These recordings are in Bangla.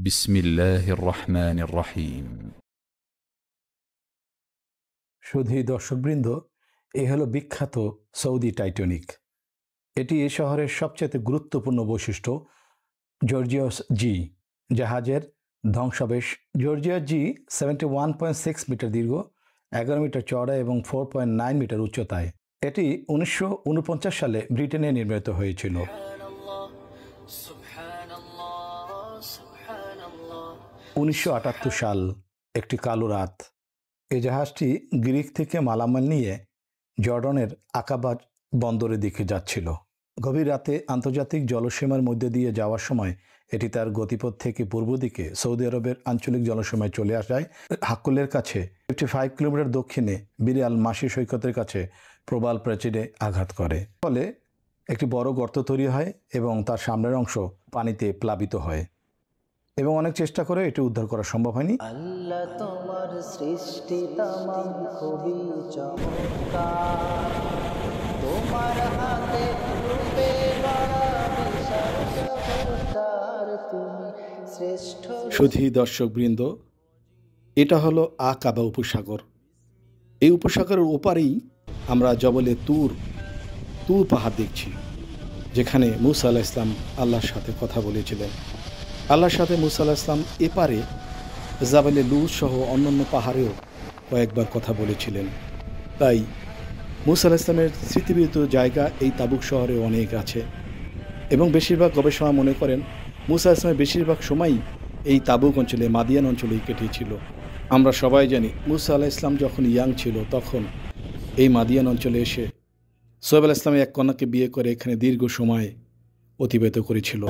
بسم الله الرحمن الرحيم সুধী দর্শকবৃন্দ, এই হলো বিখ্যাত সৌদি টাইটানিক। এটি এই শহরের সবচেয়ে গুরুত্বপূর্ণ বৈশিষ্ট্য জর্জিয়াস জি জাহাজের ধ্বংসাবশেষ। জর্জিয়াস জি 71.6 মিটার দীর্ঘ, 11 মিটার চওড়া এবং 4.9 মিটার উচ্চতায়। এটি 1949 সালে ব্রিটেনে নির্মিত হয়েছিল। 1978 সাল, একটি কালো রাত। এই জাহাজটি গ্রিক থেকে মালামাল নিয়ে জর্ডনের আকাবা বন্দরের দিকে যাচ্ছিল। গভীর রাতে আন্তর্জাতিক জলসীমার মধ্যে দিয়ে যাওয়ার সময় এটি তার গতিপথ থেকে পূর্ব দিকে সৌদি আরবের আঞ্চলিক জলসীমায় চলে আসায় হাক্কুলের কাছে 55 কিলোমিটার দক্ষিণে বির আল মাসি সৈকতের কাছে প্রবাল প্রাচীরে আঘাত করে। ফলে একটি বড় গর্ত তৈরি হয় এবং তার সামনের অংশ পানিতে প্লাবিত হয় এবং অনেক চেষ্টা করে এটি উদ্ধার করা সম্ভব হয়নি। আল্লাহ তোমার সৃষ্টি তামাম খুবই চমৎকার, তোমার হাতে রূপে গড়া বিশাল জগৎটার তুমি শ্রেষ্ঠ। সুধী দর্শকবৃন্দ, এটা হলো আকাবা উপসাগর। এই উপসাগরের ওপারেই আমরা জবলে তুর পাহাড় দেখছি, যেখানে মুসা আলাইহিস ইসলাম আল্লাহর সাথে কথা বলেছিলেন। আল্লাহর সাথে মুসা আলাইহিস ইসলাম এপারে জাবেলে লুজ সহ অন্যান্য পাহাড়েও কয়েকবার কথা বলেছিলেন। তাই মুসা আলাইহিস ইসলামের স্মৃতিবিদিত জায়গা এই তাবুক শহরে অনেক আছে এবং বেশিরভাগ গবেষণা মনে করেন মুসা আলাইহিস ইসলামের বেশিরভাগ সময়ই এই তাবুক অঞ্চলে, মাদিয়ান অঞ্চলেই কেটেছিল। আমরা সবাই জানি মুসা আলাইহিস ইসলাম যখন ইয়াং ছিল তখন এই মাদিয়ান অঞ্চলে এসে সোহেব আলাইহিস ইসলামের এক কন্যাকে বিয়ে করে এখানে দীর্ঘ সময় অতিবাহিত করেছিল।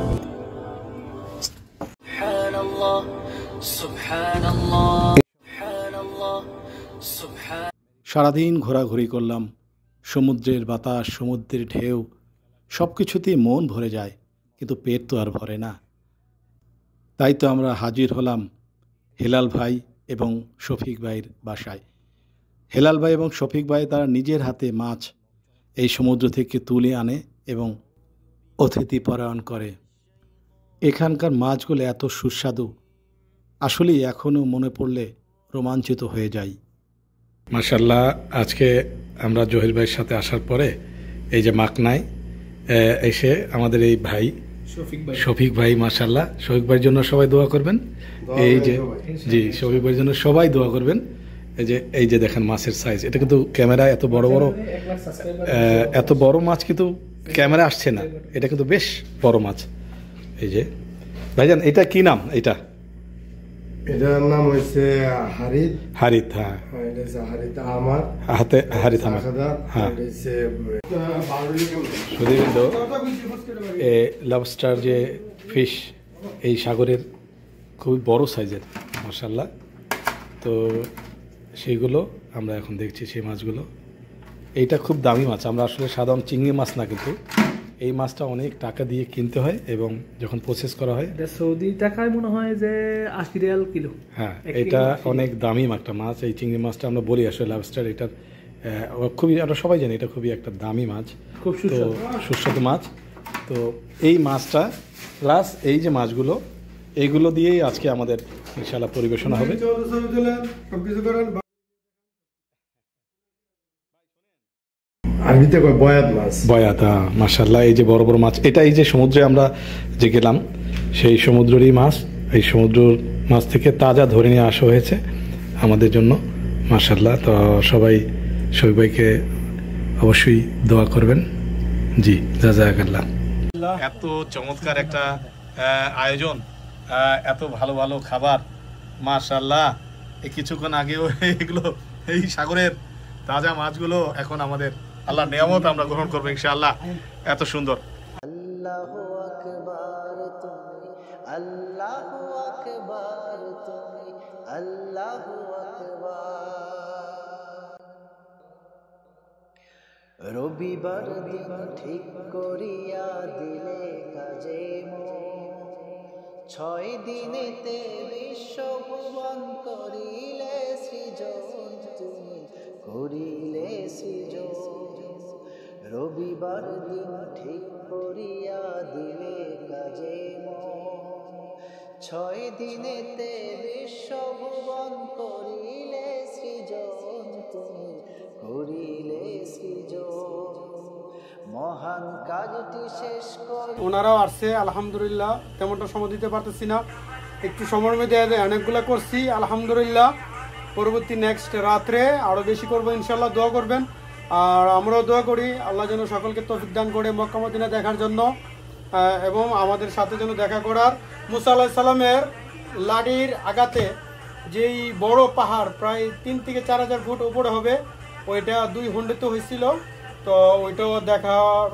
সারাদিন ঘোরাঘুরি করলাম, সমুদ্রের বাতাস, সমুদ্রের ঢেউ, সব কিছুতেই মন ভরে যায়, কিন্তু পেট তো আর ভরে না। তাই তো আমরা হাজির হলাম হেলাল ভাই এবং শফিক ভাইয়ের বাসায়। হেলাল ভাই এবং শফিক ভাই তারা নিজের হাতে মাছ এই সমুদ্র থেকে তুলে আনে এবং অতিথি পরায়ণ করে। এখানকার মাছগুলো এত সুস্বাদু, আসলেই এখনও মনে পড়লে রোমাঞ্চিত হয়ে যাই। মাশাল্লাহ, আজকে আমরা জহির ভাইয়ের সাথে আসার পরে এই যে মাকনায় এসে আমাদের এই ভাই শফিক ভাই, মাশাল্লাহ, শফিক ভাইয়ের জন্য সবাই দোয়া করবেন। এই যে জি, শফিক ভাইয়ের জন্য সবাই দোয়া করবেন। এই যে দেখেন মাছের সাইজ, এটা কিন্তু ক্যামেরায় এত বড় মাছ কিন্তু ক্যামেরা আসছে না, এটা কিন্তু বেশ বড় মাছ। এই যে ভাইজান, এটা কি নাম? এটার নাম হয়েছে হারিত। হ্যাঁ, লবস্টার যে ফিশ, এই সাগরের খুবই বড় সাইজের, মাশাআল্লাহ। তো সেইগুলো আমরা এখন দেখছি, সেই মাছগুলো। এইটা খুব দামি মাছ। আমরা আসলে সাধারণ চিংড়ি মাছ না, কিন্তু এই মাছটা অনেক টাকা দিয়ে কিনতে হয় এবং যখন প্রসেস করা হয় সৌদি টাকায় মনে হয় যে 80 রিয়াল কিলো। হ্যাঁ, এটা অনেক দামি একটা মাছ। এই চিংড়ি মাছটা আমরা বলি আসলে লবস্টার, এটার খুবই, আমরা সবাই জানি এটা খুবই একটা দামি মাছ, খুব সুস্বাদু মাছ। তো এই মাছটা প্লাস এই যে মাছগুলো, এইগুলো দিয়েই আজকে আমাদের ইনশাআল্লাহ পরিবেশনা হবে। বয়াত, মাশাআল্লাহ। এই যে বড় বড় মাছ, এটা এই যে সমুদ্রে আমরা যে গেলাম সেই সমুদ্রেরই মাছ। এই সমুদ্রের মাছ থেকে তাজা ধরে নিয়ে আসা হয়েছে আমাদের জন্য, মাশাআল্লাহ। তো সবাই শফিক ভাইকে অবশ্যই দোয়া করবেন। জি, জাযাকাল্লাহ। এত চমৎকার একটা আয়োজন, এত ভালো ভালো খাবার, মাশাআল্লাহ। এই কিছুক্ষণ আগেও এগুলো, এই সাগরের তাজা মাছগুলো এখন আমাদের আল্লাহর নিয়ামত, আমরা গ্রহণ করবো ইনশাআল্লাহ। এত সুন্দর। আল্লাহু আকবার তুমি, আল্লাহু আকবার তুমি, আল্লাহু আকবার। রবিবার দিন ঠিক করিয়া দিলে কাজে মন, 6 দিনেতে বিশ্বভুবন করিলে সৃজন, তুমি করিলে সৃজন। রবিবার দিন ঠিক করিয়া দিলে কাজে মন, ছয় দিনেতে বিশ্বভুবন করিলে সৃজন, তুমি করিলে সৃজন। মহান কাজটি শেষ করে ওনারাও আসছে, আলহামদুলিল্লাহ। তেমনটা সময় দিতে পারতেছি না, একটু সময়ের মধ্যে অনেকগুলো করছি আলহামদুলিল্লাহ। পরবর্তী নেক্সট রাত্রে আরও বেশি করবো ইনশাল্লাহ, দোয়া করবেন। আর আমরাও দোয়া করি আল্লাহ যেন সকলকে তৌফিক দান করে মক্কা মদিনা দেখার জন্য, এবং আমাদের সাথে যেন দেখা করার। মুসা আলাইহিস সালামের লাঠির আঘাতে যেই বড় পাহাড় প্রায় 3 থেকে 4,000 ফুট উপরে হবে, ওইটা 2 খণ্ডিত হয়েছিল, তো ওইটাও দেখার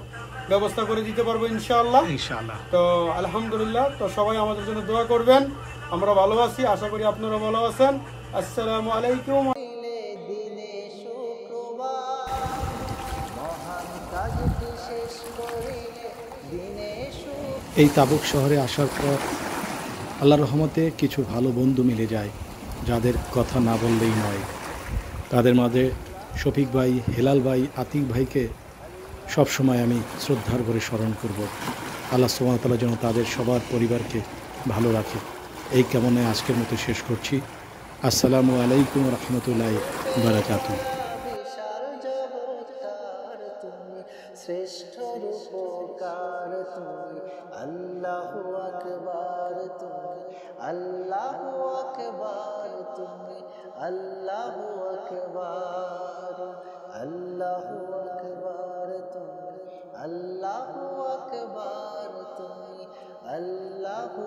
ব্যবস্থা করে দিতে পারবো ইনশাআল্লাহ। তো আলহামদুলিল্লাহ, তো সবাই আমাদের জন্য দোয়া করবেন। আমরা ভালো আছি, আশা করি আপনারা ভালো আছেন। আসসালামু আলাইকুম। দিনে শুক্রবার, মহান কাজটি শেষ করিলে দিনে এই তাবুক শহরে আসার পর আল্লাহর রহমতে কিছু ভালো বন্ধু মিলে যায়, যাদের কথা না বললেই নয়। তাদের মাঝে শফিক ভাই, হেলাল ভাই, আতিক ভাইকে সবসময় আমি শ্রদ্ধার করে স্মরণ করব। আল্লাহ সুবহানাহু ওয়া তাআলা যেন তাদের সবার পরিবারকে ভালো রাখে। এই কামনায় আজকের মতো শেষ করছি। আসসালামু আলাইকুম রহমতুল্লাহি বারাকাতুহু। বিশাল জগৎকার তুমি, শ্রেষ্ঠ রূপকার তুমি, আল্লাহু আকবার তুমি, আল্লাহু আকবার তুমি, আল্লাহু আকবার, আল্লাহু আকবার তুমি, আল্লাহু আকবার তুমি, আল্লাহু